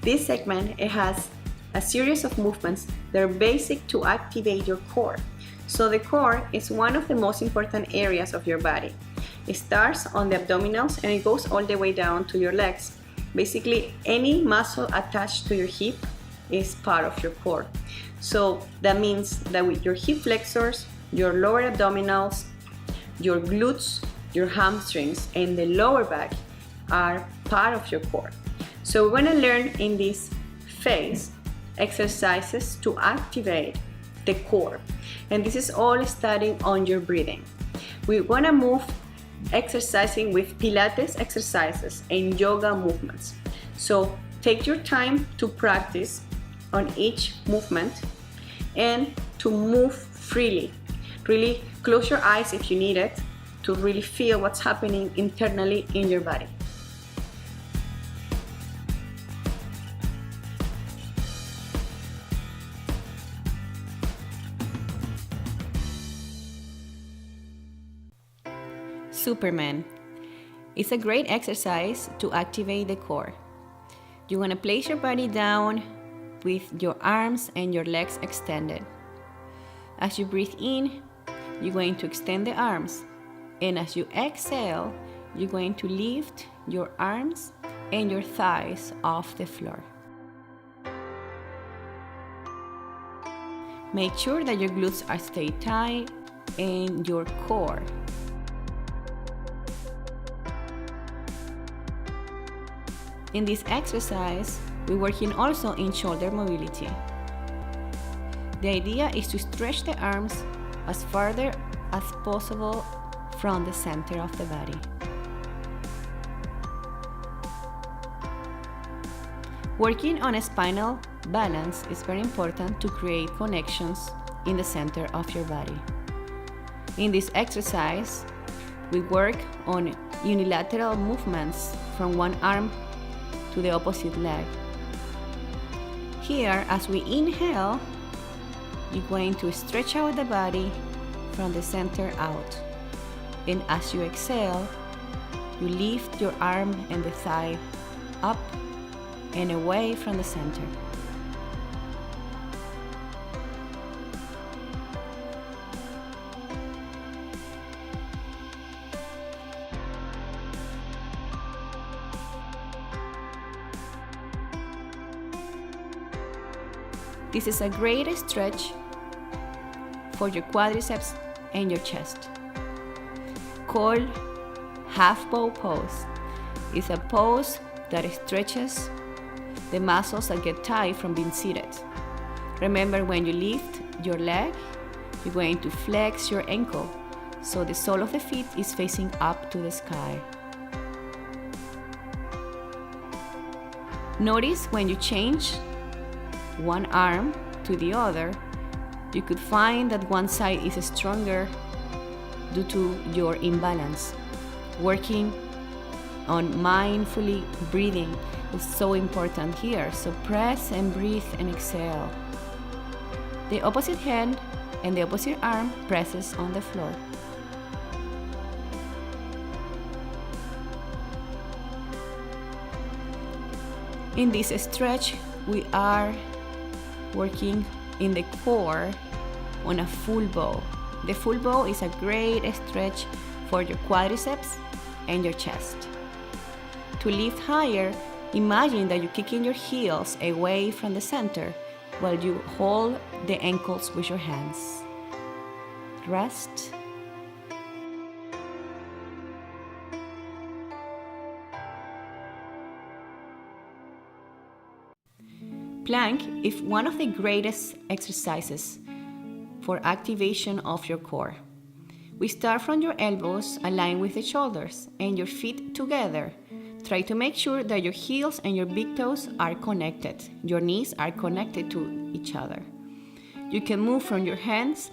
This segment, it has a series of movements that are basic to activate your core. So the core is one of the most important areas of your body. It starts on the abdominals and it goes all the way down to your legs. Basically, any muscle attached to your hip is part of your core. So that means that with your hip flexors, your lower abdominals, your glutes, your hamstrings, and the lower back are part of your core. So we're going to learn in this phase exercises to activate the core. And this is all starting on your breathing. We're going to move exercising with Pilates exercises and yoga movements. So take your time to practice on each movement and to move freely. Really close your eyes if you need it to really feel what's happening internally in your body. Superman. It's a great exercise to activate the core. You want to place your body down with your arms and your legs extended. As you breathe in, you're going to extend the arms. And as you exhale, you're going to lift your arms and your thighs off the floor. Make sure that your glutes are stay tight and your core. In this exercise, we're working also in shoulder mobility. The idea is to stretch the arms as farther as possible from the center of the body. Working on a spinal balance is very important to create connections in the center of your body. In this exercise, we work on unilateral movements from one arm to the opposite leg. Here, as we inhale, you're going to stretch out the body from the center out. And as you exhale, you lift your arm and the thigh up and away from the center. This is a great stretch for your quadriceps and your chest. Called half bow pose. It's a pose that stretches the muscles that get tight from being seated. Remember, when you lift your leg, you're going to flex your ankle, so the sole of the feet is facing up to the sky. Notice when you change one arm to the other, you could find that one side is stronger due to your imbalance. Working on mindfully breathing is so important here. So press and breathe and exhale. The opposite hand and the opposite arm presses on the floor. In this stretch, we are working in the core on a full bow. The full bow is a great stretch for your quadriceps and your chest. To lift higher, imagine that you're kicking your heels away from the center while you hold the ankles with your hands. Rest. Plank is one of the greatest exercises for activation of your core. We start from your elbows aligned with the shoulders and your feet together. Try to make sure that your heels and your big toes are connected. Your knees are connected to each other. You can move from your hands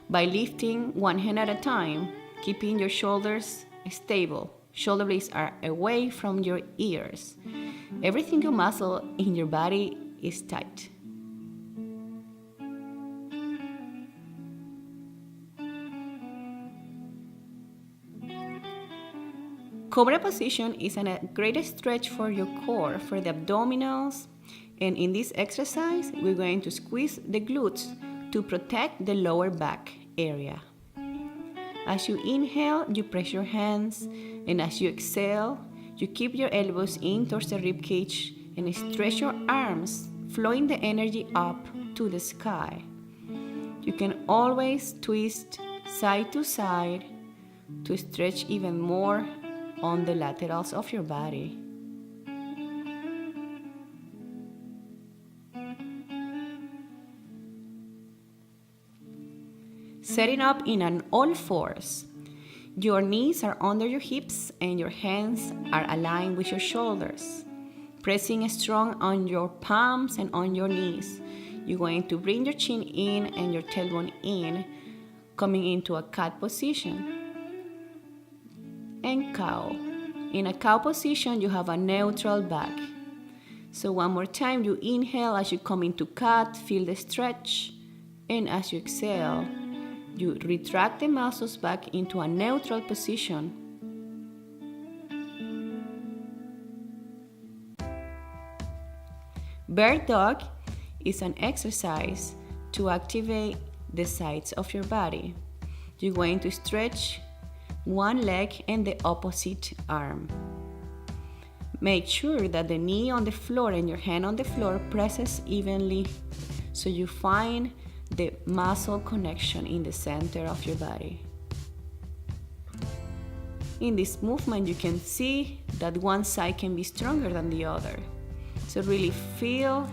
by lifting one hand at a time, keeping your shoulders stable. Shoulder blades are away from your ears. Every single muscle in your body is tight. Cobra position is a great stretch for your core, for the abdominals And in this exercise, we're going to squeeze the glutes to protect the lower back area. As you inhale, you press your hands, and as you exhale, you keep your elbows in towards the rib cage and stretch your arms, flowing the energy up to the sky. You can always twist side to side to stretch even more on the laterals of your body. Setting up in an all fours. Your knees are under your hips and your hands are aligned with your shoulders. Pressing strong on your palms and on your knees. You're going to bring your chin in and your tailbone in, coming into a cat position. And cow. In a cow position, you have a neutral back. So one more time, you inhale as you come into cat, feel the stretch. And as you exhale, you retract the muscles back into a neutral position. Bird dog is an exercise to activate the sides of your body. You're going to stretch one leg and the opposite arm. Make sure that the knee on the floor and your hand on the floor presses evenly so you find the muscle connection in the center of your body. In this movement, you can see that one side can be stronger than the other. So really feel,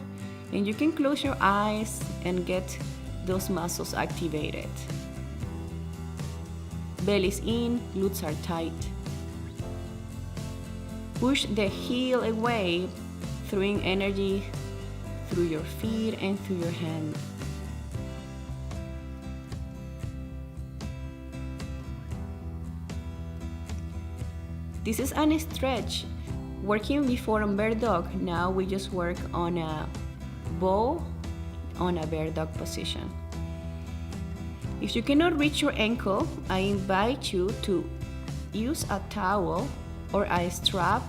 and you can close your eyes and get those muscles activated. Belly's in, glutes are tight. Push the heel away, throwing energy through your feet and through your hand. This is a stretch. Working before on bird dog, now we just work on a bow on a bird dog position. If you cannot reach your ankle, I invite you to use a towel or a strap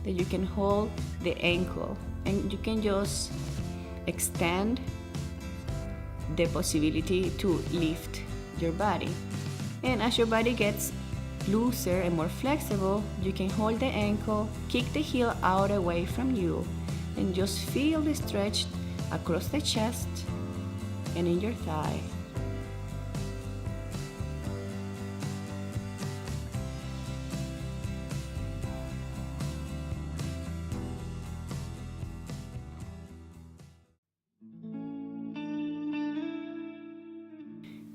that you can hold the ankle, and you can just extend the possibility to lift your body. And as your body gets looser and more flexible, you can hold the ankle, kick the heel out away from you, and just feel the stretch across the chest and in your thigh.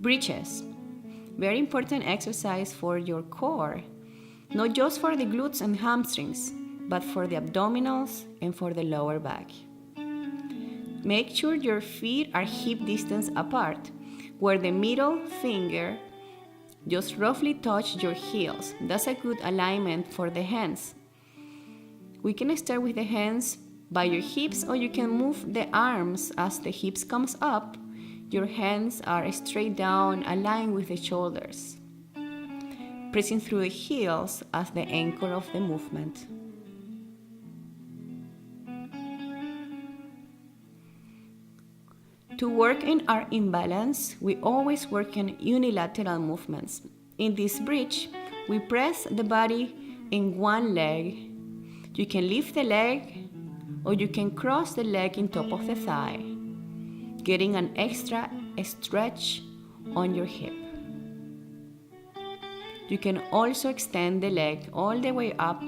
Bridges. Very important exercise for your core, not just for the glutes and hamstrings, but for the abdominals and for the lower back. Make sure your feet are hip distance apart, where the middle finger just roughly touch your heels. That's a good alignment for the hands. We can start with the hands by your hips, or you can move the arms as the hips comes up. Your hands are straight down, aligned with the shoulders, pressing through the heels as the anchor of the movement. To work in our imbalance, we always work in unilateral movements. In this bridge, we press the body in one leg. You can lift the leg, or you can cross the leg in top of the thigh, getting an extra stretch on your hip. You can also extend the leg all the way up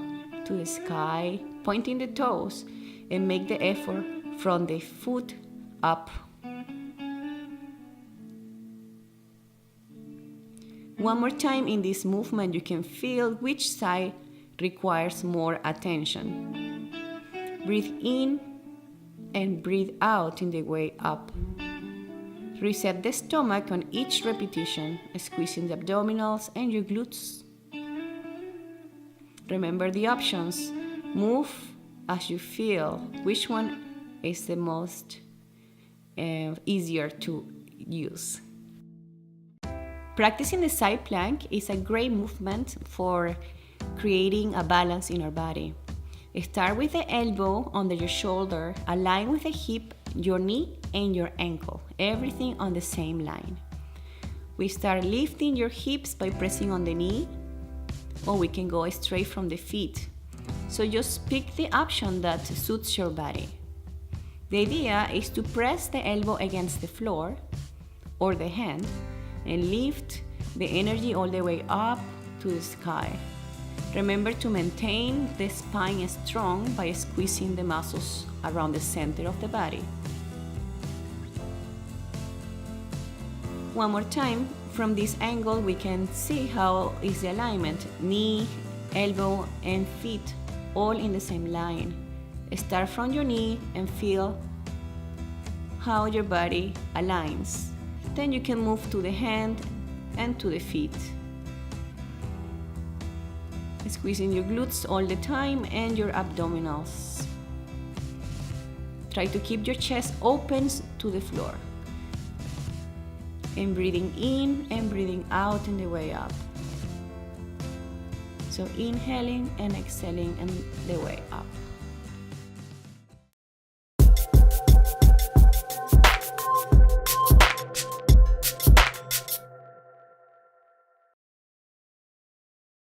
to the sky, pointing the toes, and make the effort from the foot up. One more time in this movement, you can feel which side requires more attention. Breathe in and breathe out in the way up. Reset the stomach on each repetition, squeezing the abdominals and your glutes. Remember the options. Move as you feel. Which one is the most easier to use? Practicing the side plank is a great movement for creating a balance in our body. Start with the elbow under your shoulder, align with the hip, your knee, and your ankle. Everything on the same line. We start lifting your hips by pressing on the knee, or we can go straight from the feet. So just pick the option that suits your body. The idea is to press the elbow against the floor or the hand and lift the energy all the way up to the sky. Remember to maintain the spine strong by squeezing the muscles around the center of the body. One more time, from this angle we can see how is the alignment, knee, elbow, and feet all in the same line. Start from your knee and feel how your body aligns. Then you can move to the hand and to the feet. Squeezing your glutes all the time and your abdominals. Try to keep your chest open to the floor. And breathing in and breathing out in the way up. So inhaling and exhaling and the way up.